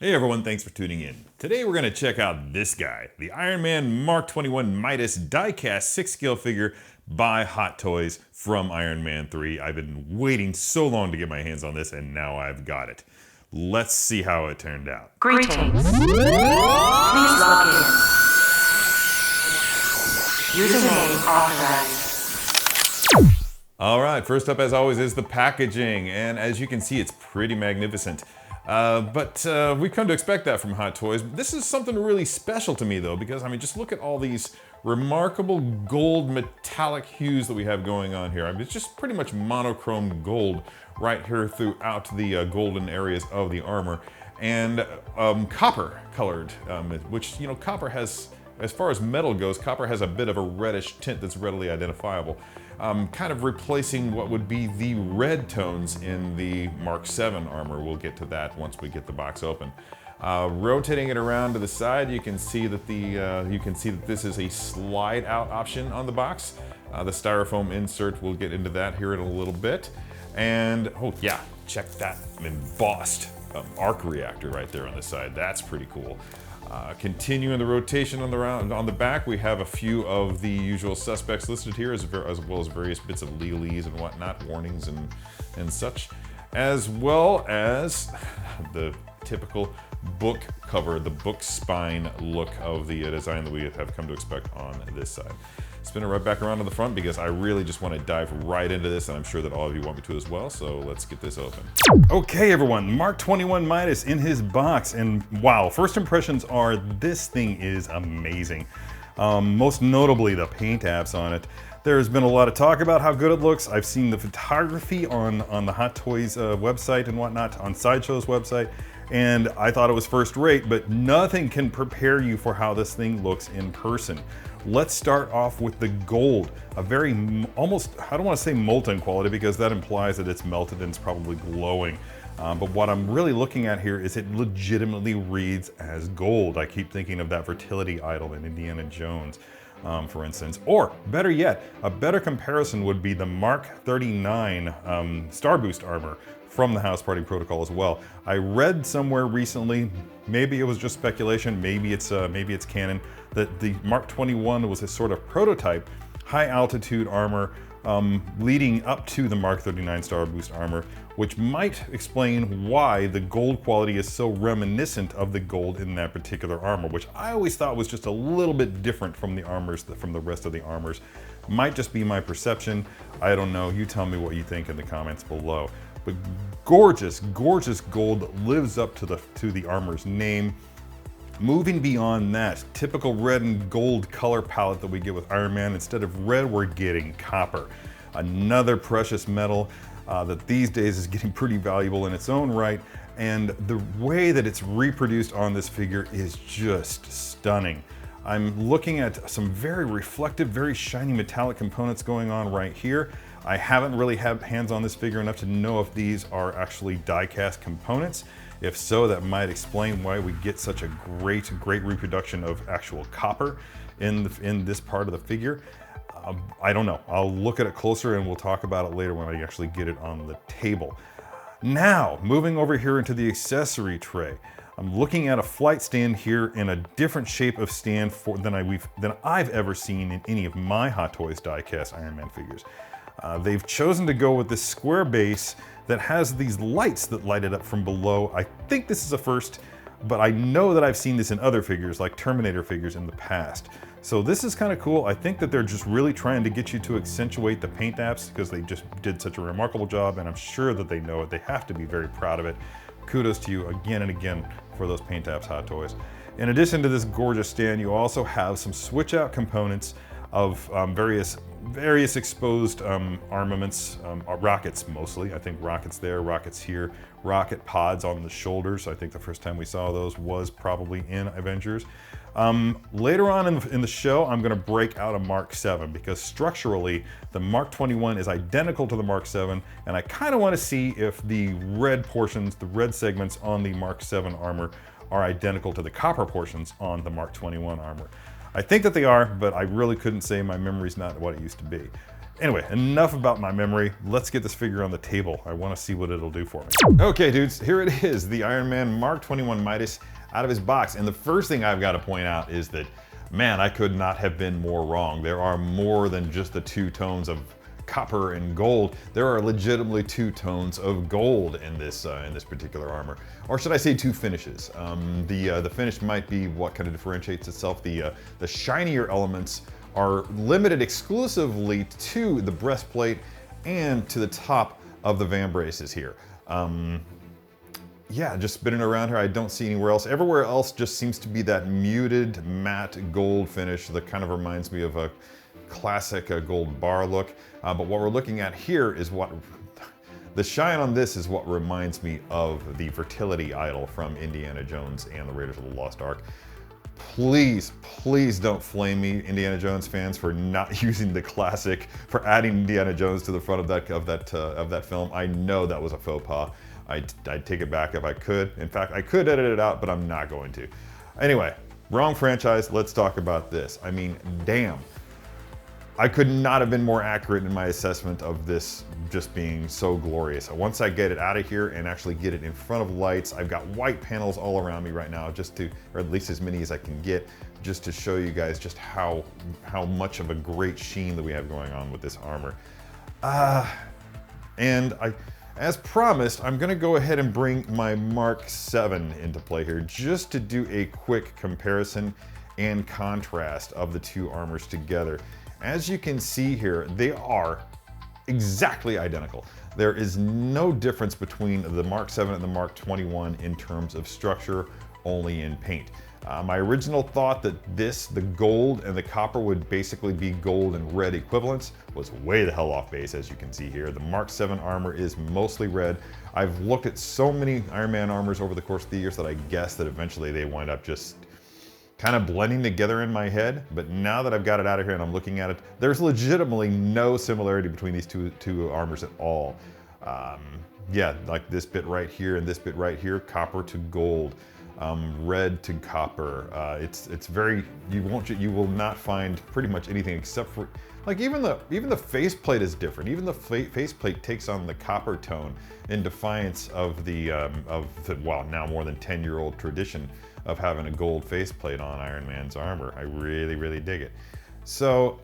Hey everyone, thanks for tuning in. Today we're going to check out this guy, the Iron Man Mark 21 Midas Diecast 6-scale figure by Hot Toys from Iron Man 3. I've been waiting so long to get my hands on this and now I've got it. Let's see how it turned out. Greetings. Please log in. Username authorized. Alright, first up as always is the packaging, and as you can see it's pretty magnificent. But we've come to expect that from Hot Toys. This is something really special to me though, because I mean, just look at all these remarkable gold metallic hues that we have going on here. I mean, it's just pretty much monochrome gold right here throughout the golden areas of the armor. And copper colored, which, you know, copper has, as far as metal goes, copper has a bit of a reddish tint that's readily identifiable. Kind of replacing what would be the red tones in the Mark 7 armor. We'll get to that once we get the box open. Rotating it around to the side, you can see that this is a slide out option on the box. The styrofoam insert, we'll get into that here in a little bit. And oh yeah, check that embossed arc reactor right there on the side. That's pretty cool. Continuing the rotation on the back, we have a few of the usual suspects listed here, as well as various bits of legalese and whatnot, warnings and such, as well as the typical book cover, the book spine look of the design that we have come to expect on this side. Spin it right back around to the front because I really just want to dive right into this, and I'm sure that all of you want me to as well, so let's get this open. Okay everyone, Mark 21 Midas in his box, and wow, first impressions are this thing is amazing. Most notably the paint apps on it. There's been a lot of talk about how good it looks. I've seen the photography on the Hot Toys website and whatnot, on Sideshow's website, and I thought it was first rate, but nothing can prepare you for how this thing looks in person. Let's start off with the gold, a very almost, I don't want to say molten quality because that implies that it's melted and it's probably glowing. But what I'm really looking at here is it legitimately reads as gold. I keep thinking of that fertility idol in Indiana Jones, for instance. Or better yet, a better comparison would be the Mark 39 Star Boost armor from the House Party Protocol as well. I read somewhere recently, maybe it was just speculation, maybe it's canon, that the Mark 21 was a sort of prototype high altitude armor leading up to the Mark 39 Star Boost armor, which might explain why the gold quality is so reminiscent of the gold in that particular armor, which I always thought was just a little bit different from the armors, from the rest of the armors. Might just be my perception. I don't know. You tell me what you think in the comments below. But gorgeous, gorgeous gold that lives up to the armor's name. Moving beyond that, typical red and gold color palette that we get with Iron Man, instead of red, we're getting copper. Another precious metal that these days is getting pretty valuable in its own right, and the way that it's reproduced on this figure is just stunning. I'm looking at some very reflective, very shiny metallic components going on right here. I haven't really had hands on this figure enough to know if these are actually die-cast components. If so, that might explain why we get such a great reproduction of actual copper in this part of the figure. I don't know. I'll look at it closer and we'll talk about it later when I actually get it on the table. Now, moving over here into the accessory tray. I'm looking at a flight stand here in a different shape of stand than I've ever seen in any of my Hot Toys die-cast Iron Man figures. They've chosen to go with this square base that has these lights that light it up from below. I think this is a first, but I know that I've seen this in other figures, like Terminator figures in the past. So this is kind of cool. I think that they're just really trying to get you to accentuate the paint apps because they just did such a remarkable job, and I'm sure that they know it. They have to be very proud of it. Kudos to you again and again for those paint apps, Hot Toys. In addition to this gorgeous stand, you also have some switch out components of various exposed armaments, rockets mostly. I think rockets there, rockets here, rocket pods on the shoulders. I think the first time we saw those was probably in Avengers. Later on in the show, I'm going to break out a Mark 7 because structurally the Mark 21 is identical to the Mark 7, and I kind of want to see if the red portions, the red segments on the Mark 7 armor are identical to the copper portions on the Mark 21 armor. I think that they are, but I really couldn't say. My memory's not what it used to be. Anyway, enough about my memory. Let's get this figure on the table. I want to see what it'll do for me. Okay, dudes, here it is, the Iron Man Mark 21 Midas out of his box. And the first thing I've got to point out is that, man, I could not have been more wrong. There are more than just the two tones of copper and gold. There are legitimately two tones of gold in this particular armor, or should I say two finishes. The finish might be what kind of differentiates itself. The shinier elements are limited exclusively to the breastplate and to the top of the vambraces here. Yeah, just spinning around here, I don't see anywhere else. Everywhere else just seems to be that muted matte gold finish that kind of reminds me of a classic gold bar look. But what we're looking at here is the shine on this is what reminds me of the fertility idol from Indiana Jones and the Raiders of the Lost Ark. Please, please don't flame me, Indiana Jones fans, for not using the classic, for adding Indiana Jones to the front of that film. I know that was a faux pas. I'd take it back if I could. In fact, I could edit it out, but I'm not going to. Anyway, wrong franchise. Let's talk about this. I mean, damn. I could not have been more accurate in my assessment of this just being so glorious. Once I get it out of here and actually get it in front of lights, I've got white panels all around me right now, or at least as many as I can get, just to show you guys just how much of a great sheen that we have going on with this armor. And as promised, I'm gonna go ahead and bring my Mark 7 into play here, just to do a quick comparison and contrast of the two armors together. As you can see here, they are exactly identical. There is no difference between the Mark 7 and the Mark 21 in terms of structure, only in paint. My original thought that the gold and the copper would basically be gold and red equivalents was way the hell off base, as you can see here. The Mark 7 armor is mostly red. I've looked at so many Iron Man armors over the course of the years that I guess that eventually they wind up just kind of blending together in my head. But now that I've got it out of here and I'm looking at it, there's legitimately no similarity between these two armors at all. Yeah, like this bit right here and this bit right here, copper to gold, red to copper. It's very, you will not find pretty much anything except for, like, even the faceplate is different. Even the faceplate takes on the copper tone in defiance of the well, now more than 10-year-old tradition of having a gold faceplate on Iron Man's armor. I really, really dig it. So,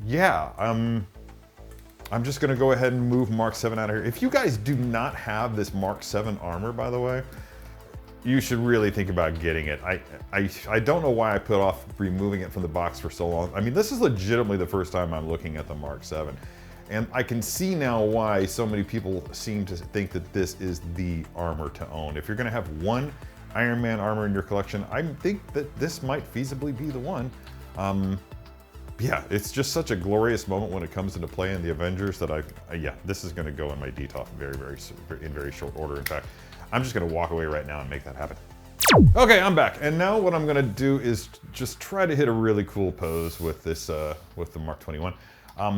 yeah, I'm just gonna go ahead and move Mark 7 out of here. If you guys do not have this Mark 7 armor, by the way, you should really think about getting it. I don't know why I put off removing it from the box for so long. I mean, this is legitimately the first time I'm looking at the Mark 7. And I can see now why so many people seem to think that this is the armor to own. If you're gonna have one Iron Man armor in your collection, I think that this might feasibly be the one. Yeah, it's just such a glorious moment when it comes into play in the Avengers that yeah, this is gonna go in my DTOF in very short order. In fact, I'm just gonna walk away right now and make that happen. Okay, I'm back, and now what I'm gonna do is just try to hit a really cool pose with this, with the Mark 21.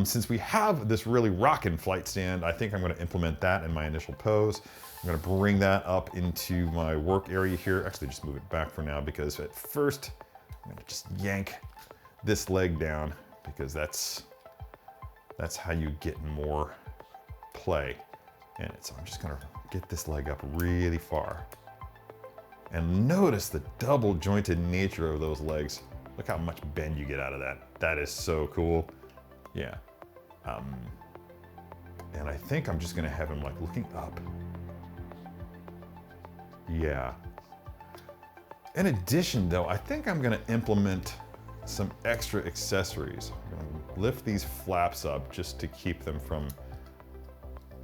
Since we have this really rockin' flight stand, I think I'm gonna implement that in my initial pose. I'm gonna bring that up into my work area here. Actually, just move it back for now, because at first, I'm gonna just yank this leg down, because that's how you get more play in it. So I'm just gonna get this leg up really far. And notice the double jointed nature of those legs. Look how much bend you get out of that. That is so cool. Yeah. And I think I'm just gonna have him like looking up. Yeah. In addition though, I think I'm gonna implement some extra accessories. I'm gonna lift these flaps up just to keep them from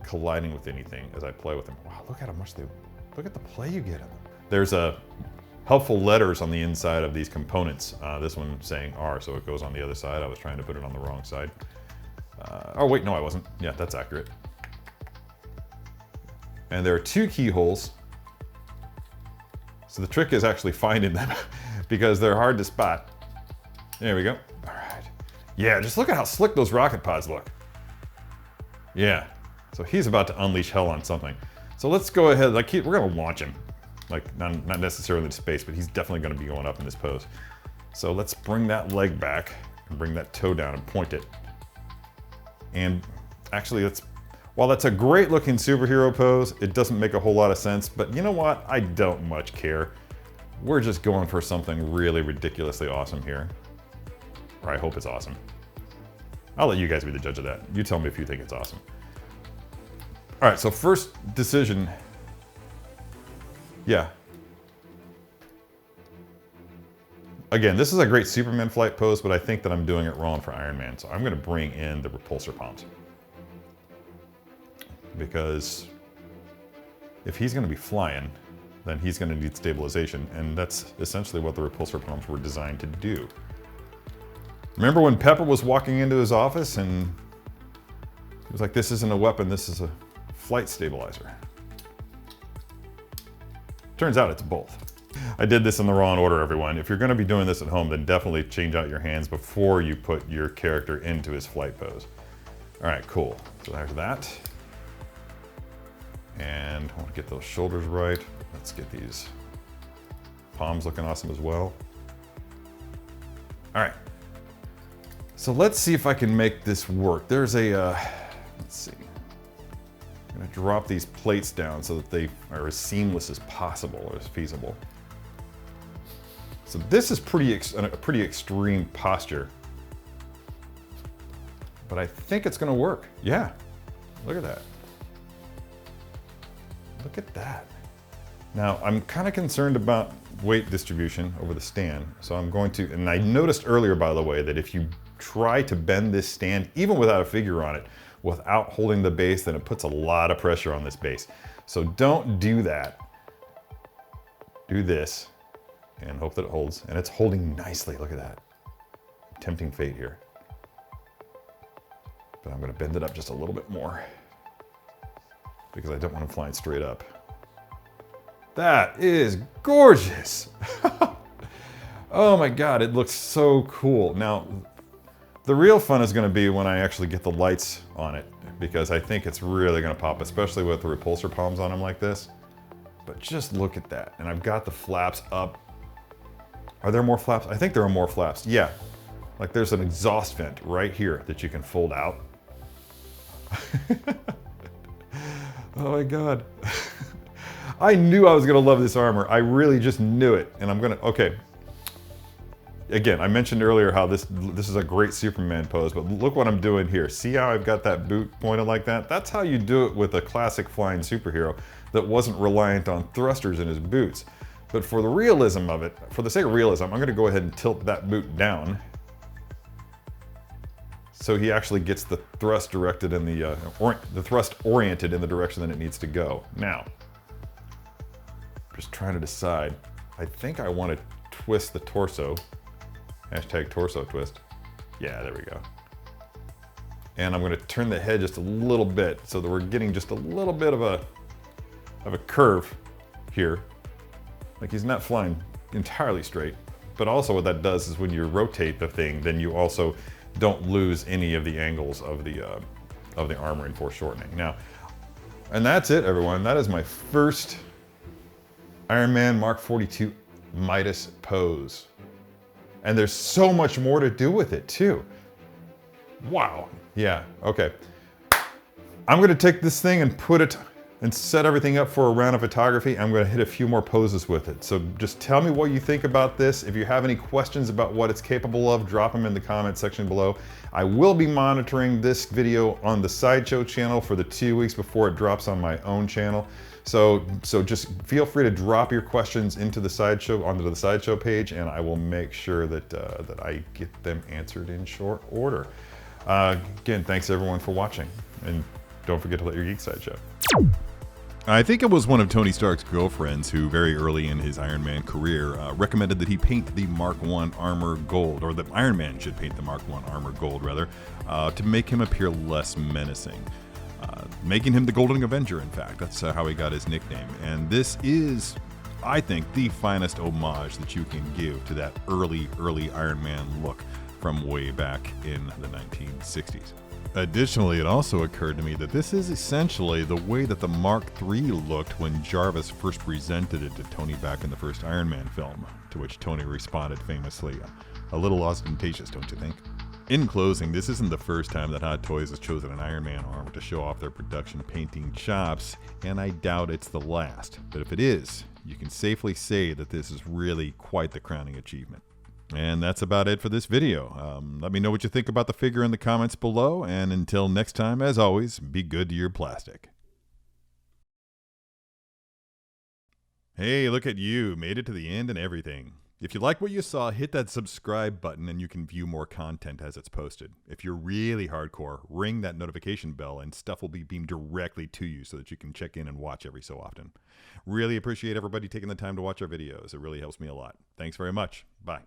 colliding with anything as I play with them. Wow, look at how much look at the play you get in them. There's helpful letters on the inside of these components. This one saying R, so it goes on the other side. I was trying to put it on the wrong side. Oh wait, no I wasn't. Yeah, that's accurate. And there are two keyholes. So the trick is actually finding them because they're hard to spot. There we go. All right. Yeah, just look at how slick those rocket pods look. Yeah. So he's about to unleash hell on something. So let's go ahead, like we're gonna launch him. Like not necessarily into space, but he's definitely gonna be going up in this pose. So let's bring that leg back and bring that toe down and point it. And actually, while that's a great looking superhero pose, it doesn't make a whole lot of sense, but you know what? I don't much care. We're just going for something really ridiculously awesome here. Or I hope it's awesome. I'll let you guys be the judge of that. You tell me if you think it's awesome. All right, so first decision. Yeah. Again, this is a great Superman flight pose, but I think that I'm doing it wrong for Iron Man. So I'm gonna bring in the repulsor palms. Because if he's gonna be flying, then he's gonna need stabilization, and that's essentially what the repulsor palms were designed to do. Remember when Pepper was walking into his office and he was like, this isn't a weapon, this is a flight stabilizer. Turns out it's both. I did this in the wrong order, everyone. If you're gonna be doing this at home, then definitely change out your hands before you put your character into his flight pose. All right, cool. So there's that. And I want to get those shoulders right. Let's get these palms looking awesome as well. All right. So let's see if I can make this work. There's a, let's see. I'm gonna drop these plates down so that they are as seamless as possible, or as feasible. So this is a pretty extreme posture, but I think it's gonna work. Yeah, look at that. Look at that. Now, I'm kind of concerned about weight distribution over the stand, so I'm going to, and I noticed earlier, by the way, that if you try to bend this stand, even without a figure on it, without holding the base, then it puts a lot of pressure on this base. So don't do that. Do this, and hope that it holds. And it's holding nicely, look at that. Tempting fate here. But I'm gonna bend it up just a little bit more, because I don't want him flying straight up. That is gorgeous. Oh my God, it looks so cool. Now, the real fun is gonna be when I actually get the lights on it, because I think it's really gonna pop, especially with the repulsor palms on him like this. But just look at that. And I've got the flaps up. Are there more flaps? I think there are more flaps. Yeah, like there's an exhaust vent right here that you can fold out. Oh my God. I knew I was gonna love this armor. I really just knew it. And I'm gonna, okay. Again, I mentioned earlier how this is a great Superman pose, but look what I'm doing here. See how I've got that boot pointed like that? That's how you do it with a classic flying superhero that wasn't reliant on thrusters in his boots. But for the realism of it, for the sake of realism, I'm gonna go ahead and tilt that boot down so he actually gets the thrust directed in the thrust oriented in the direction that it needs to go. Now, just trying to decide. I think I want to twist the torso. Hashtag torso twist. Yeah, there we go. And I'm going to turn the head just a little bit so that we're getting just a little bit of a curve here. Like he's not flying entirely straight. But also what that does is when you rotate the thing, then you also don't lose any of the angles of the armor in foreshortening. Now, and that's it, everyone. That is my first Iron Man Mark 42 Midas pose. And there's so much more to do with it too. Wow. Yeah, okay. I'm gonna take this thing and put it and set everything up for a round of photography. I'm gonna hit a few more poses with it. So just tell me what you think about this. If you have any questions about what it's capable of, drop them in the comment section below. I will be monitoring this video on the Sideshow channel for the 2 weeks before it drops on my own channel. So just feel free to drop your questions into the Sideshow, onto the Sideshow page, and I will make sure that, that I get them answered in short order. Again, thanks everyone for watching, and don't forget to let your geek side show. I think it was one of Tony Stark's girlfriends who, very early in his Iron Man career, recommended that he paint the Mark I armor gold, or that Iron Man should paint the Mark I armor gold, rather, to make him appear less menacing. Making him the Golden Avenger, in fact. That's how he got his nickname. And this is, I think, the finest homage that you can give to that early Iron Man look from way back in the 1960s. Additionally, it also occurred to me that this is essentially the way that the Mark III looked when Jarvis first presented it to Tony back in the first Iron Man film, to which Tony responded famously, "A little ostentatious, don't you think?" In closing, this isn't the first time that Hot Toys has chosen an Iron Man armor to show off their production painting chops, and I doubt it's the last. But if it is, you can safely say that this is really quite the crowning achievement. And that's about it for this video. Let me know what you think about the figure in the comments below, and until next time, as always, be good to your plastic. Hey, look at you, made it to the end and everything. If you like what you saw, hit that subscribe button and you can view more content as it's posted. If you're really hardcore, ring that notification bell and stuff will be beamed directly to you so that you can check in and watch every so often. Really appreciate everybody taking the time to watch our videos. It really helps me a lot. Thanks very much. Bye.